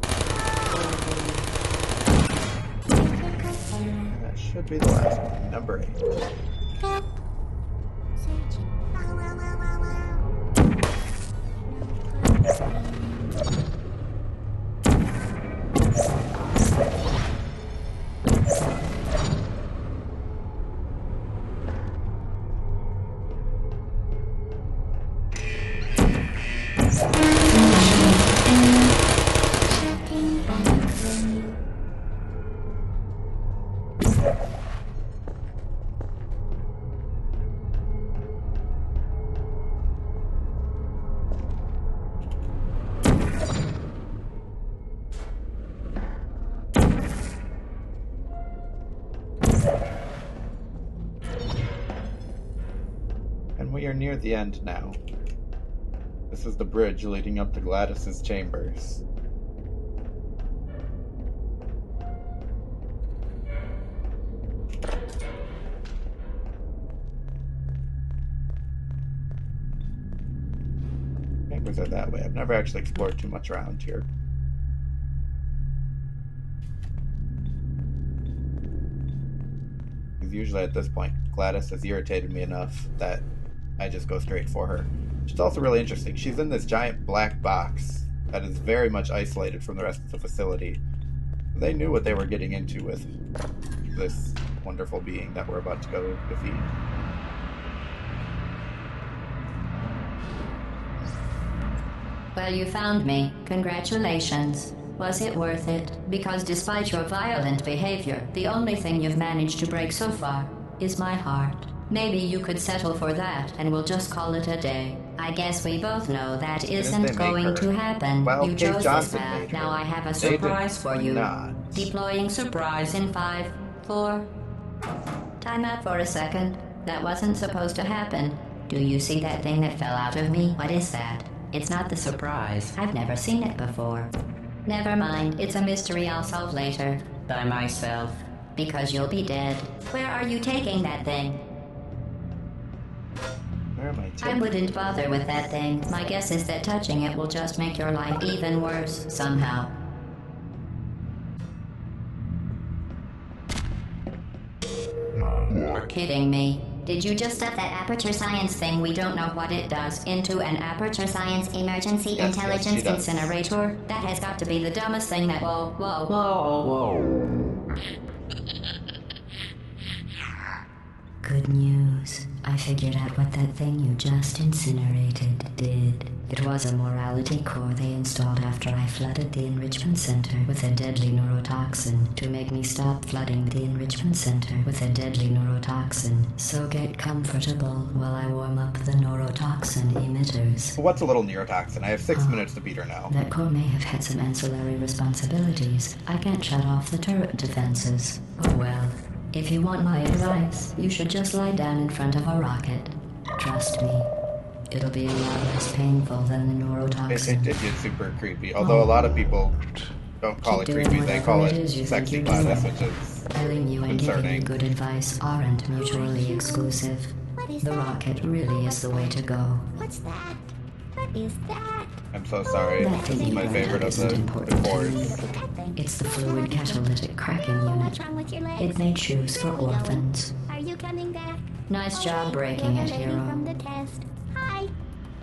Speaker 2: And that should be the last one. Number 8.
Speaker 4: Help. Searching. Checking battery.
Speaker 2: And we are near the end now. This is the bridge leading up to Gladys's chambers. Chambers are that way. I've never actually explored too much around here. Because usually at this point, Gladys has irritated me enough that I just go straight for her. She's also really interesting. She's in this giant black box that is very much isolated from the rest of the facility. They knew what they were getting into with this wonderful being that we're about to go defeat.
Speaker 1: Well, you found me. Congratulations. Was it worth it? Because despite your violent behavior, the only thing you've managed to break so far is my heart. Maybe you could settle for that, and we'll just call it a day. I guess we both know that isn't going to happen.
Speaker 2: Well,
Speaker 1: You
Speaker 2: Kate
Speaker 1: chose this
Speaker 2: Johnson
Speaker 1: path.
Speaker 2: made
Speaker 1: Now
Speaker 2: her.
Speaker 1: I have a
Speaker 2: They did
Speaker 1: surprise for you.
Speaker 2: not.
Speaker 1: Deploying surprise in 5, 4... Time out for a second. That wasn't supposed to happen. Do you see that thing that fell out of me? What is that? It's not the surprise. I've never seen it before. Never mind. It's a mystery I'll solve later. By myself. Because you'll be dead. Where are you taking that thing?
Speaker 2: Where am I
Speaker 1: I
Speaker 2: taking?
Speaker 1: wouldn't bother with that thing. My guess is that touching it will just make your life even worse, somehow. You're kidding me. Did you just stuff that aperture science thing, we don't know what it does, into an aperture science emergency
Speaker 2: Yes,
Speaker 1: intelligence
Speaker 2: she does.
Speaker 1: incinerator? That has got to be the dumbest thing that... Whoa. Good news. I figured out what that thing you just incinerated did. It was a morality core they installed after I flooded the enrichment center with a deadly neurotoxin to make me stop flooding the enrichment center with a deadly neurotoxin. So get comfortable while I warm up the neurotoxin emitters.
Speaker 2: What's a little neurotoxin? I have 6 minutes to beat her now.
Speaker 1: That core may have had some ancillary responsibilities. I can't shut off the turret defenses. Oh well. If you want my advice, you should just lie down in front of a rocket. Trust me. It'll be a lot less painful than the
Speaker 2: It
Speaker 1: neurotoxin.
Speaker 2: did get super creepy. Although a lot of people don't call it
Speaker 1: Keep doing
Speaker 2: creepy, they
Speaker 1: whatever
Speaker 2: call
Speaker 1: it
Speaker 2: it
Speaker 1: is you
Speaker 2: sexy
Speaker 1: think you're
Speaker 2: Gladys,
Speaker 1: doing.
Speaker 2: which is
Speaker 1: Telling you and giving you
Speaker 2: concerning.
Speaker 1: good advice aren't mutually exclusive.
Speaker 4: What is
Speaker 1: The
Speaker 4: that?
Speaker 1: rocket really is the way to go.
Speaker 4: What's that? What is that?
Speaker 2: I'm so sorry.
Speaker 1: That
Speaker 2: This
Speaker 1: thing
Speaker 2: is
Speaker 1: you
Speaker 2: my
Speaker 1: brought
Speaker 2: favorite
Speaker 1: up
Speaker 2: of the
Speaker 1: isn't important to
Speaker 2: cores.
Speaker 1: me.
Speaker 4: Look at that thing.
Speaker 1: It's the fluid catalytic cracking
Speaker 4: Oh,
Speaker 1: unit.
Speaker 4: what's wrong with your legs?
Speaker 1: It made shoes for
Speaker 4: Where are we going?
Speaker 1: orphans.
Speaker 4: Are you coming back?
Speaker 1: Nice job
Speaker 4: Okay,
Speaker 1: breaking
Speaker 4: you're
Speaker 1: it,
Speaker 4: the lady
Speaker 1: hero.
Speaker 4: from the test. Hi.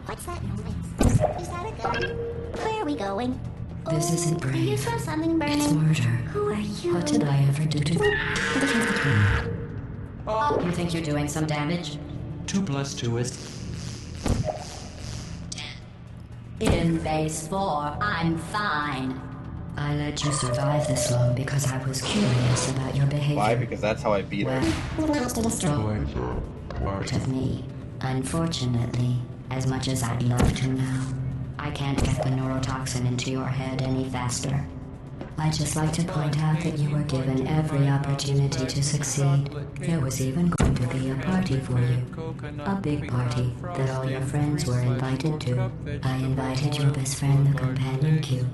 Speaker 4: What's that noise? Is that a gun? Where are we going?
Speaker 1: This isn't
Speaker 4: Do you
Speaker 1: brave.
Speaker 4: smell something burning?
Speaker 1: It's murder.
Speaker 4: Who are you?
Speaker 1: What did I ever do to... You think you're doing some damage?
Speaker 5: 2 plus 2 is...
Speaker 1: In phase 4, I'm fine. I let you survive this long because I was curious about your behavior.
Speaker 2: Why? Because that's how I beat her.
Speaker 1: Well, part of me. Unfortunately, as much as I'd love to now, I can't get the neurotoxin into your head any faster. I'd just like to point out that you were given every opportunity to succeed. There was even going to be a party for you. A big party that all your friends were invited to. I invited your best friend, the companion cube.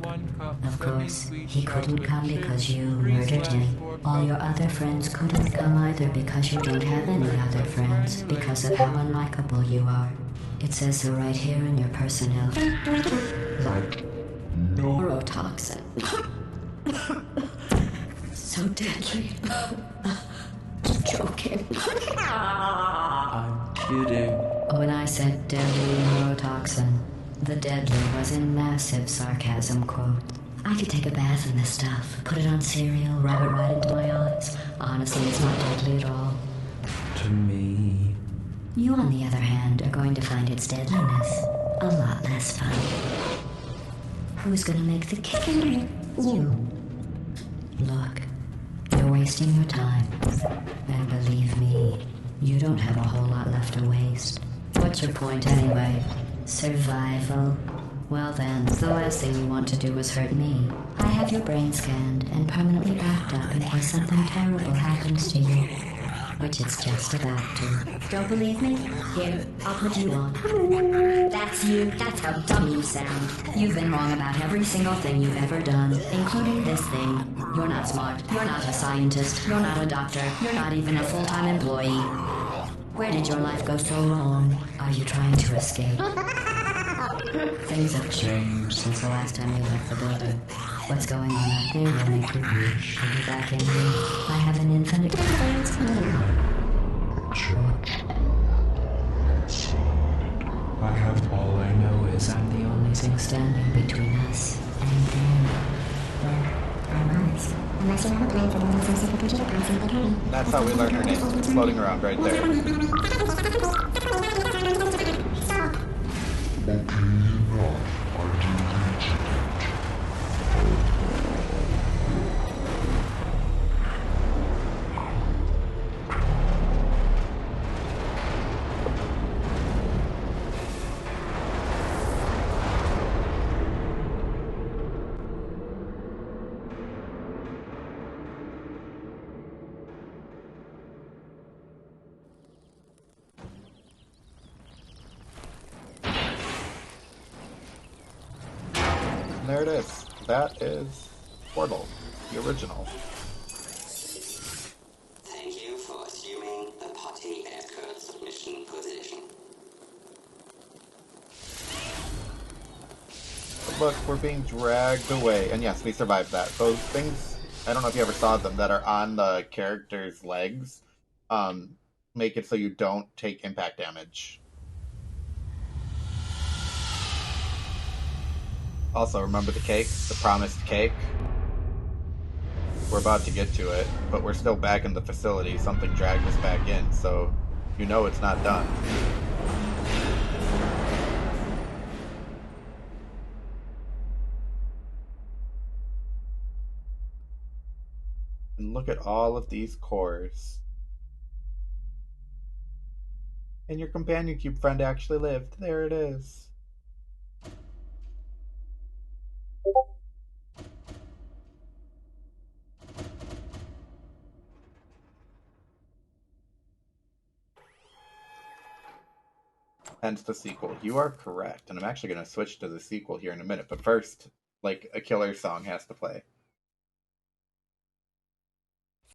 Speaker 1: Of course, he couldn't come because you murdered him. All your other friends couldn't come either because you don't have any other friends, because of how unlikable you are. It says so right here in your personnel. Neurotoxin. So deadly. Joking.
Speaker 5: I'm kidding.
Speaker 1: When I said deadly neurotoxin, the deadly was in massive sarcasm quote. I could take a bath in this stuff, put it on cereal, rub it right into my eyes. Honestly, it's not deadly at all.
Speaker 5: To me.
Speaker 1: You, on the other hand, are going to find its deadliness a lot less fun.
Speaker 4: Who's gonna make the cake? You. Look, you're wasting your time. And believe me, you don't have a whole lot left to waste. What's your point anyway? Survival? Well then, the last thing you want to do is hurt me. I have your brain scanned and permanently backed up in case something terrible happens to you. Which it's just about to. Don't believe me? Here, I'll put you on. That's you. That's how dumb you sound. You've been wrong about every single thing you've ever done, including this thing. You're not smart. You're not a scientist. You're not a doctor. You're not even a full-time employee. Where did your life go so wrong? Are you trying to escape? Things have changed since the last time you left the building. What's going on out there will make you wish to be back in here. I have an infinite difference.
Speaker 5: Church. Let's see. I have all I know is
Speaker 4: I'm the only thing standing between us and them. Well, us. Unless you have a plan for building some super computer parts in the big hurry.
Speaker 2: That's how we learn her name. It's floating around right there.
Speaker 4: Stop.
Speaker 5: What do you know? Are you legit?
Speaker 2: And there it is. That is Portal, the original.
Speaker 6: Thank you for assuming the potty etiquette submission position.
Speaker 2: But look, we're being dragged away. And yes, we survived that. Those things, I don't know if you ever saw them, that are on the character's legs, make it so you don't take impact damage. Also, remember the cake? The promised cake? We're about to get to it, but we're still back in the facility. Something dragged us back in, so you know it's not done. And look at all of these cores. And your companion cube friend actually lived. There it is. Hence the sequel. You are correct, and I'm actually going to switch to the sequel here in a minute. But first, like, a killer song has to play.